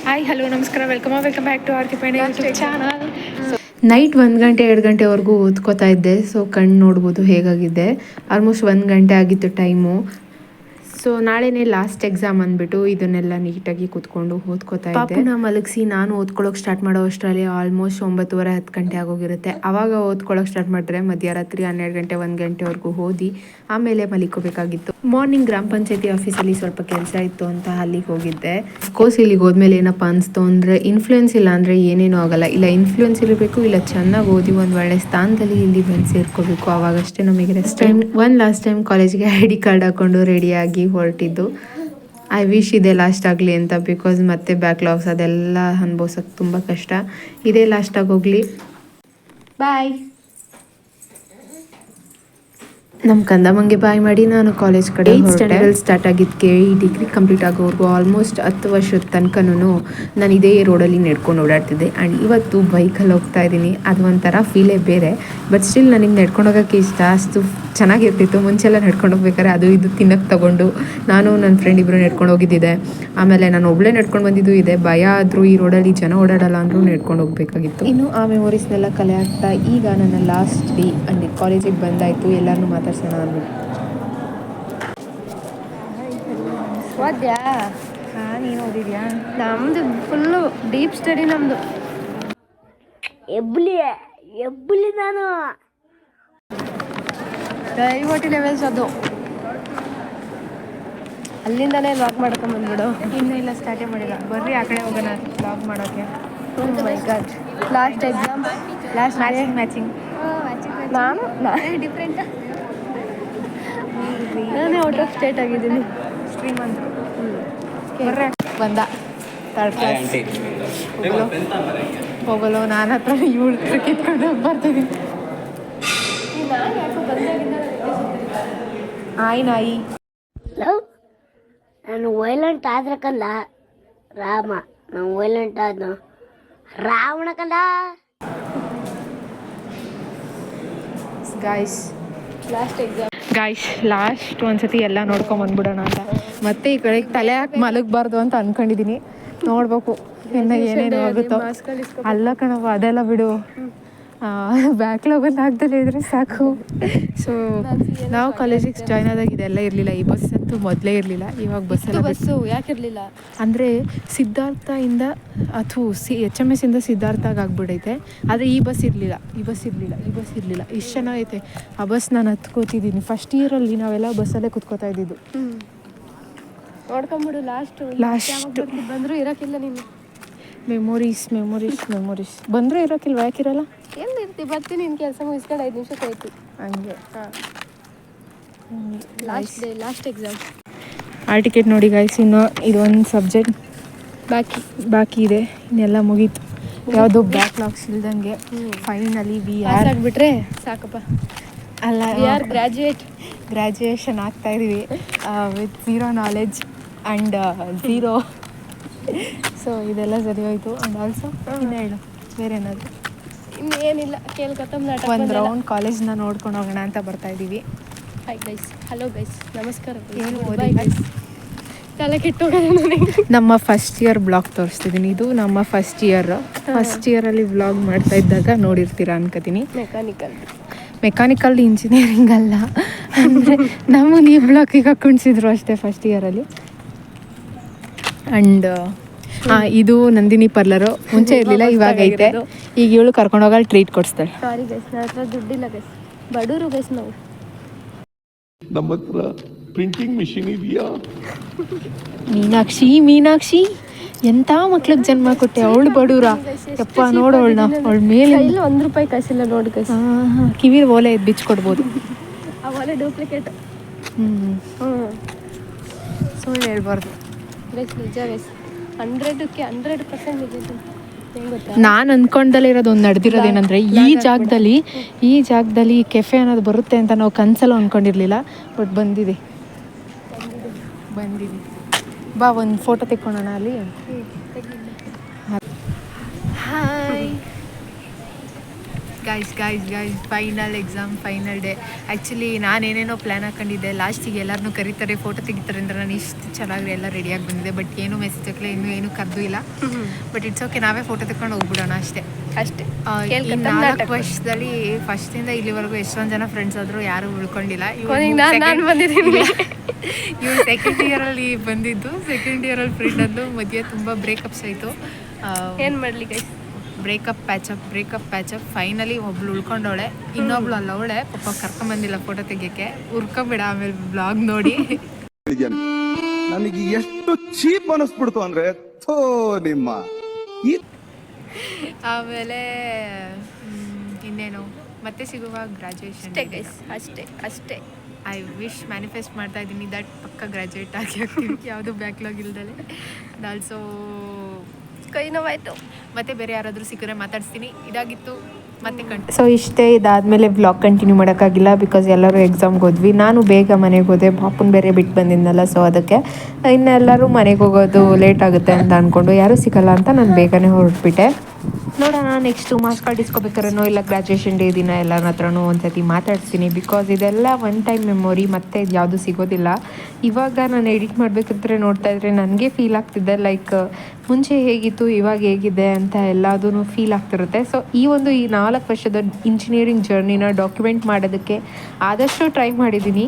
Hi hello ನಮಸ್ಕಾರ welcome back to R K ಪೈಂಡೆ YouTube channel. Night 1 ಗಂಟೆ 2 ಗಂಟೆವರೆಗೂ ಓದ್ಕೋತಾ ಇದ್ದೆ. ಸೊ ಕಣ್ಣು ನೋಡ್ಬೋದು ಹೇಗಾಗಿದೆ. ಆಲ್ಮೋಸ್ಟ್ 1 ಗಂಟೆ ಆಗಿತ್ತು ಟೈಮು. ಸೊ ನಾಳೆನೇ ಲಾಸ್ಟ್ ಎಕ್ಸಾಮ್ ಅಂದ್ಬಿಟ್ಟು ಇದನ್ನೆಲ್ಲ ನೀಟಾಗಿ ಕೂತ್ಕೊಂಡು ಓದ್ಕೋತಾ ಇದ್ದೆ. ಪಾಪುನ ಮಲಗಿಸಿ ನಾನು ಓದ್ಕೊಳ್ಳೋಕೆ ಸ್ಟಾರ್ಟ್ ಮಾಡೋ ಅಷ್ಟರಲ್ಲಿ ಆಲ್ಮೋಸ್ಟ್ 9:30 10 ಗಂಟೆ ಆಗೋಗಿರುತ್ತೆ. ಆವಾಗ ಓದ್ಕೊಳ್ಳೋಕೆ ಸ್ಟಾರ್ಟ್ ಮಾಡಿದ್ರೆ ಮಧ್ಯರಾತ್ರಿ 12 ಗಂಟೆ 1 ಗಂಟೆವರೆಗೂ ಓದಿ ಆಮೇಲೆ ಮಲಿಕೋಬೇಕಾಗಿತ್ತು. ಮಾರ್ನಿಂಗ್ ಗ್ರಾಮ ಪಂಚಾಯತಿ ಆಫೀಸಲ್ಲಿ ಸ್ವಲ್ಪ ಕೆಲಸ ಇತ್ತು ಅಂತ ಅಲ್ಲಿಗೆ ಹೋಗಿದ್ದೆ. ಅಫ್ಕೋರ್ಸ್ ಇಲ್ಲಿಗೆ ಹೋದ್ಮೇಲೆ ಏನಪ್ಪ ಅನಿಸ್ತು ಅಂದರೆ ಇನ್ಫ್ಲೂಯೆನ್ಸ್ ಇಲ್ಲ ಅಂದರೆ ಏನೇನೂ ಆಗಲ್ಲ. ಇಲ್ಲ ಇನ್ಫ್ಲೂಯೆನ್ಸ್ ಇರಬೇಕು, ಇಲ್ಲ ಚೆನ್ನಾಗಿ ಓದಿ ಒಂದು ಒಳ್ಳೆ ಸ್ಥಾನದಲ್ಲಿ ಇಲ್ಲಿ ಬಂದು ಸೇರ್ಕೋಬೇಕು. ಆವಾಗಷ್ಟೇ ನಮಗೆ ನೆಕ್ಸ್ಟ್ ಟೈಮ್ ಲಾಸ್ಟ್ ಟೈಮ್ ಕಾಲೇಜ್ಗೆ ID ಕಾರ್ಡ್ ಹಾಕ್ಕೊಂಡು ರೆಡಿಯಾಗಿ ಹೊರಟಿದ್ದು. ಐ ವಿಶ್ ಇದೇ ಲಾಸ್ಟ್ ಆಗಲಿ ಅಂತ. ಬಿಕಾಸ್ ಮತ್ತೆ ಬ್ಯಾಕ್ಲಾಗ್ಸ್ ಅದೆಲ್ಲ ಅನುಭವಿಸೋಕ್ಕೆ ತುಂಬ ಕಷ್ಟ. ಇದೇ ಲಾಸ್ಟಾಗಿ ಹೋಗಲಿ. ಬಾಯ್. ನಮ್ಮ ಕಂದಮ್ಮಂಗೆ ಬಾಯ್ ಮಾಡಿ ನಾನು ಕಾಲೇಜ್ ಕಡೆ ಸ್ಟ್ಯಾಂಡರ್ಡ್ ಸ್ಟಾರ್ಟ್ ಆಗಿದ್ದಕ್ಕೆ ಈ ಡಿಗ್ರಿ ಕಂಪ್ಲೀಟ್ ಆಗೋವರೆಗೂ ಆಲ್ಮೋಸ್ಟ್ 10 ವರ್ಷದ ತನಕನೂ ನಾನು ಇದೇ ರೋಡಲ್ಲಿ ನಡ್ಕೊಂಡು ಓಡಾಡ್ತಿದ್ದೆ. ಆ್ಯಂಡ್ ಇವತ್ತು ಬೈಕಲ್ಲಿ ಹೋಗ್ತಾ ಇದ್ದೀನಿ. ಅದು ಒಂಥರ ಫೀಲೇ ಬೇರೆ. ಬಟ್ ಸ್ಟಿಲ್ ನನಗೆ ನಡ್ಕೊಂಡು ಹೋಗೋಕ್ಕೆ ಇಷ್ಟ. ಅಷ್ಟು ಚೆನ್ನಾಗಿರ್ತಿತ್ತು. ಮುಂಚೆಲ್ಲ ನಡ್ಕೊಂಡು ಹೋಗ್ಬೇಕಾದ್ರೆ ಅದು ಇದು ತಿನ್ನಕ್ಕೆ ತೊಗೊಂಡು ನಾನು ನನ್ನ ಫ್ರೆಂಡ್ ಇಬ್ಬರು ನಡ್ಕೊಂಡು ಹೋಗಿದ್ದಿದೆ. ಆಮೇಲೆ ನಾನು ಒಬ್ಬಳೇ ನಡ್ಕೊಂಡು ಬಂದಿದ್ದು ಇದೆ. ಭಯ ಆದರೂ ಈ ರೋಡಲ್ಲಿ ಜನ ಓಡಾಡಲ್ಲ ಅಂದರೂ ನಡ್ಕೊಂಡು ಹೋಗಬೇಕಾಗಿತ್ತು. ಇನ್ನು ಆ ಮೆಮೊರೀಸ್ನೆಲ್ಲ ಕಲೆ ಆಗ್ತಾ ಈಗ ನನ್ನ ಲಾಸ್ಟ್ ಡೇ ಅಂಡ್ ಕಾಲೇಜಿಗೆ ಬಂದಾಯಿತು. ಎಲ್ಲರನ್ನೂ ಮಾತಾಡ್ಸೋಣ ಅಂದ್ಬಿಟ್ಟು. ಓದ್ಯಾ? ಹಾಂ, ನೀನು ಓದಿದ್ಯಾ? ನಮ್ಮದು ಫುಲ್ಲು ಡೀಪ್ ಸ್ಟಡಿ. ನಮ್ಮದು ಎಬ್ಬಲಿ ನಾನು ಡೈವರ್ಟಿ ಲೆವೆಲ್ಸ್. ಅದು ಅಲ್ಲಿಂದನೇ ಲಾಕ್ ಮಾಡ್ಕೊಂಬಂದ್ಬಿಡು. ಇನ್ನೂ ಇಲ್ಲ, ಸ್ಟಾರ್ಟೇ ಮಾಡಿಲ್ಲ. ಬರ್ರಿ ಆ ಕಡೆ ಹೋಗೋಣ ಲಾಗ್ ಮಾಡೋಕ್ಕೆ. My god, last exam, last matching ನಾನು ಡಿಫ್ರೆಂಟ್. ನಾನೇ ಔಟ್ ಆಫ್ ಸ್ಟೇಟ್ ಆಗಿದ್ದೀನಿ. ಶ್ರೀಮಂತ ಬರ್ರೆ ಬಂದ ಥರ್ಡ್ ಕ್ಲಾಸ್ ಹೋಗಲು ನಾನು ಹತ್ರ ಇವಳು ಕಿತ್ಕೊಂಡು ಬರ್ತೀನಿ. ನಾಯಿ ನಾನು ವೈಲೆಂಟ್ ಆದ್ರೆ ಕಂದ ರಾಮ, ನಾನು ವೈಲೆಂಟ್ ಆದ ರಾವಣ ಕಂದ. ಗಾಯ್ಸ್ ಲಾಸ್ಟ್ ಒಂದ್ಸತಿ ಎಲ್ಲ ನೋಡ್ಕೊಂಬಂದ್ಬಿಡೋಣ ಅಂತ. ಮತ್ತೆ ಈ ಕಡೆ ತಲೆ ಹಾಕಿ ಮಲಗಬಾರ್ದು ಅಂತ ಅನ್ಕೊಂಡಿದ್ದೀನಿ. ನೋಡ್ಬೇಕು ಇನ್ನು ಏನೇನು ಆಗುತ್ತೋ. ಅಲ್ಲ ಕಣವ, ಅದೆಲ್ಲ ಬಿಡು. ಬ್ಯಾಕ್ಲಾಗ್ ಒಂದು ಆಗ್ದಲೇ ಇದ್ರೆ ಸಾಕು. ಸೊ ನಾವು ಕಾಲೇಜಿಗೆ ಜಾಯ್ನ್ ಆದಾಗ ಇದೆಲ್ಲ ಇರಲಿಲ್ಲ. ಈ ಬಸ್ ಅಂತೂ ಮೊದಲೇ ಇರಲಿಲ್ಲ. ಇವಾಗ ಬಸ್ಸು ಯಾಕೆ ಇರಲಿಲ್ಲ ಅಂದರೆ ಸಿದ್ಧಾರ್ಥದಿಂದ ಅಥವಾ HMS ಇಂದ ಸಿದ್ಧಾರ್ಥಗೆ ಆಗ್ಬಿಡೈತೆ. ಆದರೆ ಈ ಬಸ್ ಇರಲಿಲ್ಲ. ಇಷ್ಟು ಚೆನ್ನಾಗೈತೆ ಆ ಬಸ್. ನಾನು ಹತ್ಕೋತಿದ್ದೀನಿ. ಫಸ್ಟ್ ಇಯರಲ್ಲಿ ನಾವೆಲ್ಲ ಬಸ್ಸಲ್ಲೇ ಕುತ್ಕೋತಾ ಇದ್ದಿದ್ದು. ನೋಡ್ಕೊಂಬಿಡು. ಲಾಸ್ಟ್ ಬಂದರೂ ಇರೋಕ್ಕಿಲ್ಲ ನೀನು. ಮೆಮೊರೀಸ್ ಬಂದರೂ ಇರೋಕ್ಕಿಲ್ವ? ಯಾಕಿರಲ್ಲ? ಎಲ್ಲಿ ಇರ್ತೀವಿ? ಬರ್ತೀನಿ, ನಿನ್ನ ಕೆಲಸ ಮುಗಿಸ್ಕೊಂಡು 5 ನಿಮಿಷಕ್ಕೆ ಆಯ್ತು. ಹಂಗೆ. Last exam. ಆರ್ ಟಿಕೆಟ್ ನೋಡಿ ಗಾಯ್ಸ್. ಇನ್ನು ಇದೊಂದು ಸಬ್ಜೆಕ್ಟ್ ಬಾಕಿ ಇದೆ. ಇನ್ನೆಲ್ಲ ಮುಗೀತು. ಯಾವುದೋ ಬ್ಯಾಕ್ಲಾಗ್ಸ್ ಇಲ್ದಂಗೆ ಫೈನಲಿ ಆಗಿಬಿಟ್ರೆ ಸಾಕಪ್ಪ. ಅಲ್ಲ, ಗ್ರ್ಯಾಜುಯೇಷನ್ ಆಗ್ತಾ ಇದೀವಿ ವಿತ್ 0 ನಾಲೆಡ್ಜ್ ಆ್ಯಂಡ್ 0. ಸೊ ಇದೆಲ್ಲ ಸರಿ ಹೋಯ್ತು. ಆ್ಯಂಡ್ ಆಲ್ಸೋ ಇನ್ನು ಹೇಳು ಬೇರೆ ಏನಾದರೂ. ಇನ್ನೇನಿಲ್ಲ, ನಾಟಕ ಒಂದು ರೌಂಡ್ ಕಾಲೇಜ್ನ ನೋಡ್ಕೊಂಡು ಹೋಗೋಣ ಅಂತ ಬರ್ತಾ ಇದ್ದೀವಿ. ಹಾಯ್ ಗೈಸ್, ಹಲೋ ಗೈಸ್, ನಮಸ್ಕಾರ. ಏನು ಓದಿ ತಲೆ ಕೆಟ್ಟೋಗೋಣ ನನಗೆ. ನಮ್ಮ ಫಸ್ಟ್ ಇಯರ್ ಬ್ಲಾಗ್ ತೋರಿಸ್ತಿದ್ದೀನಿ. ಇದು ನಮ್ಮ ಫಸ್ಟ್ ಇಯರಲ್ಲಿ ವ್ಲಾಗ್ ಮಾಡ್ತಾ ಇದ್ದಾಗ ನೋಡಿರ್ತೀರ ಅನ್ಕೋತೀನಿ. ಮೆಕ್ಯಾನಿಕಲ್ ಇಂಜಿನಿಯರಿಂಗ್ ಅಲ್ಲ ಅಂದರೆ ನಮ್ಮನ್ನು ಈ ಬ್ಲಾಕಿಗೆ ಹಾಕ್ಕೊಂಡಿಸಿದ್ರು ಅಷ್ಟೇ ಫಸ್ಟ್ ಇಯರಲ್ಲಿ. ಆ್ಯಂಡ್ ಇದು ನಂದಿನಿ ಪಾರ್ಲರು. ಮುಂಚೆ ಇರಲಿಲ್ಲ, ಇವಾಗ ಐತೆ. ಈಗ ಇವಳು ಕರ್ಕೊಂಡೋಗಲ್ಲಿ ಟ್ರೀಟ್ ಕೊಡಿಸ್ತಾಳೆ. ಸಾರಿ ಗೈಸ್, ನನ್ನ ಹತ್ರ ದುಡ್ಡಿಲ್ಲ ಗೈಸ್. ಬಡವರು ಗೈಸ್ ನಾವು. ನಮ್ಮ ಹತ್ರ ಪ್ರಿಂಟಿಂಗ್ ಮಿಷಿನ್ ಇದೆಯಾ? ಮೀನಾಕ್ಷಿ ಎಂಥ ಮಕ್ಳಿಗೆ ಜನ್ಮ ಕೊಟ್ಟೆ. ಅವಳು ಬಡೂರ ಯಪ್ಪ. ನೋಡು ಅವಳ ಮೇಲೆ ₹1 ಕಾಸಿಲ್ಲ ನೋಡಿ ಗೈಸ್. ಕಿವಿ ಓಲೆ ಬಿಚ್ಕೊಡ್ಬೋದು. ಆ ಓಲೆ ಡೂಪ್ಲಿಕೇಟ್. ಸುಳ್ಳು ಹೇಳ್ಬಾರ್ದು ಗೈಸ್, ನಿಜ ಗೈಸ್. 100ಕ್ಕೆ 100% ನಿಜ. ನಾನು ಅಂದ್ಕೊಂಡಲ್ಲೇ ಇರೋದು ಒಂದು ನಡೆದಿರೋದೇನೆಂದರೆ ಈ ಜಾಗದಲ್ಲಿ ಕೆಫೆ ಅನ್ನೋದು ಬರುತ್ತೆ ಅಂತ ನಾವು ಕನಸಲ್ಲ ಅಂದ್ಕೊಂಡಿರಲಿಲ್ಲ. ಬಟ್ ಬಂದಿದೆ. ಬಾ ಒಂದು ಫೋಟೋ ತೆಕ್ಕೊಳ್ಳೋಣ ಅಲ್ಲಿ. Hi guys final exam final day. Actually ನಾನೇನೇನೋ ಪ್ಲ್ಯಾನ್ ಹಾಕೊಂಡಿದ್ದೆ, ಲಾಸ್ಟಿಗೆ ಎಲ್ಲರನ್ನೂ ಕರೀತಾರೆ ಫೋಟೋ ತೆಗಿತಾರೆ ಅಂದರೆ ನಾನು ಇಷ್ಟು ಚೆನ್ನಾಗಿ ಎಲ್ಲ ರೆಡಿಯಾಗಿ ಬಂದಿದ್ದೆ. ಬಟ್ ಏನೂ ಮೆಸೇಜ್ ಹಾಕಲಿಲ್ಲ, ಇನ್ನೂ ಏನೂ ಕರೆದು ಇಲ್ಲ. ಬಟ್ ಇಟ್ಸ್ ಓಕೆ, ನಾವೇ ಫೋಟೋ ತೆಕ್ಕೊಂಡು ಹೋಗ್ಬಿಡೋಣ ಅಷ್ಟೇ. ಈ 4 ವರ್ಷದಲ್ಲಿ ಫಸ್ಟಿಂದ ಇಲ್ಲಿವರೆಗೂ ಎಷ್ಟೊಂದು ಜನ ಫ್ರೆಂಡ್ಸ್ ಆದರೂ ಯಾರೂ ಉಳ್ಕೊಂಡಿಲ್ಲ. ನಾನು ಬಂದಿದ್ದೀನಿ. ಇವ್ರು ಸೆಕೆಂಡ್ ಇಯರಲ್ಲಿ ಬಂದಿದ್ದು, ಸೆಕೆಂಡ್ ಇಯರಲ್ಲಿ ಫ್ರೆಂಡ್ ಅಂದು ಮಧ್ಯೆ ತುಂಬ ಬ್ರೇಕಪ್ಸ್ ಆಯಿತು. ಏನು ಮಾಡಲಿ ಗೈಸ್, ಬ್ರೇಕಪ್ ಪ್ಯಾಚಪ್ ಫೈನಲಿ ಒಬ್ಳು ಉಳ್ಕೊಂಡವಳೆ, ಇನ್ನೊಬ್ಳು ಅಲ್ಲವಳೆ ಪಾಪ ಕರ್ಕೊಂಬಂದಿಲ್ಲ ಫೋಟೋ ತೆಗಿಯೋಕ್ಕೆ. ಉರ್ಕೊಂಬಿಡ ಆಮೇಲೆ ಬ್ಲಾಗ್ ನೋಡಿ. ನನಗೆ ಎಷ್ಟು ಚೀಪ್ ಅನಿಸ್ಬಿಡ್ತು ಅಂದ್ರೆ ನಿಮ್ಮ ಆಮೇಲೆ ಇನ್ನೇನು ಮತ್ತೆ ಸಿಗುವ ಗ್ರಾಜುಯೇಷನ್ ಅಷ್ಟೇ. ಐ ವಿಶ್ ಮ್ಯಾನಿಫೆಸ್ಟ್ ಮಾಡ್ತಾ ಇದ್ದೀನಿ ದಟ್ ಪಕ್ಕ ಗ್ರಾಜುಯೇಟ್ ಆಗಿ ಆಗ್ತೀನಿ, ಯಾವುದು ಬ್ಯಾಕ್ಲಾಗ್ ಇಲ್ದಲೆ. ಆಲ್ಸೋ ಕೈ ನೋವಾಯ್ತು. ಮತ್ತೆ ಬೇರೆ ಯಾರಾದರೂ ಸಿಕ್ಕರೆ ಮಾತಾಡ್ತೀನಿ. ಇದಾಗಿತ್ತು, ಮತ್ತೆ ಸೊ ಇಷ್ಟೇ. ಇದಾದಮೇಲೆ ವ್ಲಾಗ್ ಕಂಟಿನ್ಯೂ ಮಾಡೋಕ್ಕಾಗಿಲ್ಲ ಬಿಕಾಸ್ ಎಲ್ಲರೂ ಎಕ್ಸಾಮ್ಗೆ ಹೋದ್ವಿ. ನಾನು ಬೇಗ ಮನೆಗೆ ಹೋದೆ, ಪಾಪುನ ಬೇರೆ ಬಿಟ್ಟು ಬಂದಿದ್ನಲ್ಲ, ಸೊ ಅದಕ್ಕೆ ಇನ್ನೆಲ್ಲರೂ ಮನೆಗೆ ಹೋಗೋದು ಲೇಟ್ ಆಗುತ್ತೆ ಅಂತ ಅಂದ್ಕೊಂಡು ಯಾರೂ ಸಿಗಲ್ಲ ಅಂತ ನಾನು ಬೇಗನೆ ಹೊರಟ್ಬಿಟ್ಟೆ. ನೋಡೋಣ ನೆಕ್ಸ್ಟು ಮಾರ್ಕ್ಸ್ ಕಾರ್ಡ್ ಇಸ್ಕೊಬೇಕಾದ್ರೂ ಇಲ್ಲ ಗ್ರಾಜುಯೇಷನ್ ಡೇ ದಿನ ಎಲ್ಲರ ಹತ್ರನೂ ಒಂದ್ಸತಿ ಮಾತಾಡ್ತೀನಿ. ಬಿಕಾಸ್ ಇದೆಲ್ಲ ಒನ್ ಟೈಮ್ ಮೆಮೊರಿ, ಮತ್ತೆ ಯಾವುದು ಸಿಗೋದಿಲ್ಲ. ಇವಾಗ ನಾನು ಎಡಿಟ್ ಮಾಡಬೇಕಿದ್ರೆ ನೋಡ್ತಾ ಇದ್ರೆ ನನಗೆ ಫೀಲ್ ಆಗ್ತಿದೆ ಲೈಕ್ ಮುಂಚೆ ಹೇಗಿತ್ತು ಇವಾಗ ಹೇಗಿದೆ ಅಂತ ಎಲ್ಲದೂ ಫೀಲ್ ಆಗ್ತಿರುತ್ತೆ. ಸೊ ಈ 4 ವರ್ಷದ ಇಂಜಿನಿಯರಿಂಗ್ ಜರ್ನಿನ ಡಾಕ್ಯುಮೆಂಟ್ ಮಾಡೋದಕ್ಕೆ ಆದಷ್ಟು ಟ್ರೈ ಮಾಡಿದ್ದೀನಿ.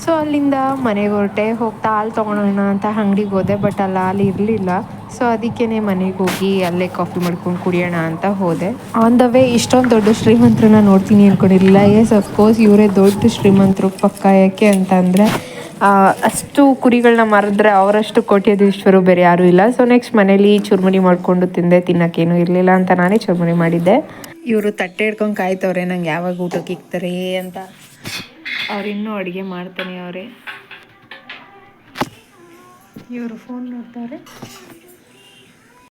ಸೊ ಅಲ್ಲಿಂದ ಮನೆಗೆ ಹೊರಟೆ. ಹೋಗ್ತಾ ಹಾಲು ತೊಗೊಳೋಣ ಅಂತ ಅಂಗಡಿಗೆ ಹೋದೆ, ಬಟ್ ಅಲ್ಲಿ ಹಾಲು ಇರಲಿಲ್ಲ. ಸೊ ಅದಕ್ಕೇ ಮನೆಗೆ ಹೋಗಿ ಅಲ್ಲೇ ಕಾಫಿ ಮಾಡ್ಕೊಂಡು ಕುಡಿಯೋಣ ಅಂತ ಹೋದೆ. ಆನ್ ದ ವೇ ಇಷ್ಟೊಂದು ದೊಡ್ಡ ಶ್ರೀಮಂತರನ್ನ ನೋಡ್ತೀನಿ ಅಂದ್ಕೊಂಡಿರಲಿಲ್ಲ. ಎಸ್ ಅಫ್ಕೋರ್ಸ್ ಇವರೇ ದೊಡ್ಡ ಶ್ರೀಮಂತರು ಪಕ್ಕ. ಯಾಕೆ ಅಂತ ಅಂದರೆ ಅಷ್ಟು ಕುರಿಗಳನ್ನ ಮಾರಿದ್ರೆ ಅವರಷ್ಟು ಕೋಟ್ಯಾಧೀಶ್ವರು ಬೇರೆ ಯಾರೂ ಇಲ್ಲ. ಸೊ ನೆಕ್ಸ್ಟ್ ಮನೇಲಿ ಚುರುಮುರಿ ಮಾಡಿಕೊಂಡು ತಿನ್ನೋಕ್ಕೇನು ಇರಲಿಲ್ಲ ಅಂತ ನಾನೇ ಚುರುಮುರಿ ಮಾಡಿದ್ದೆ. ಇವರು ತಟ್ಟೆ ಹಿಡ್ಕೊಂಡು ಕಾಯ್ತವ್ರೆ ನಂಗೆ ಯಾವಾಗ ಊಟಕ್ಕೆ ಇಕ್ತಾರೆ ಅಂತ. ಅವ್ರು ಇನ್ನೂ ಅಡುಗೆ ಮಾಡ್ತಾನೆ ಅವರೇ. ಇವರು ಫೋನ್ ನೋಡ್ತಾರೆ.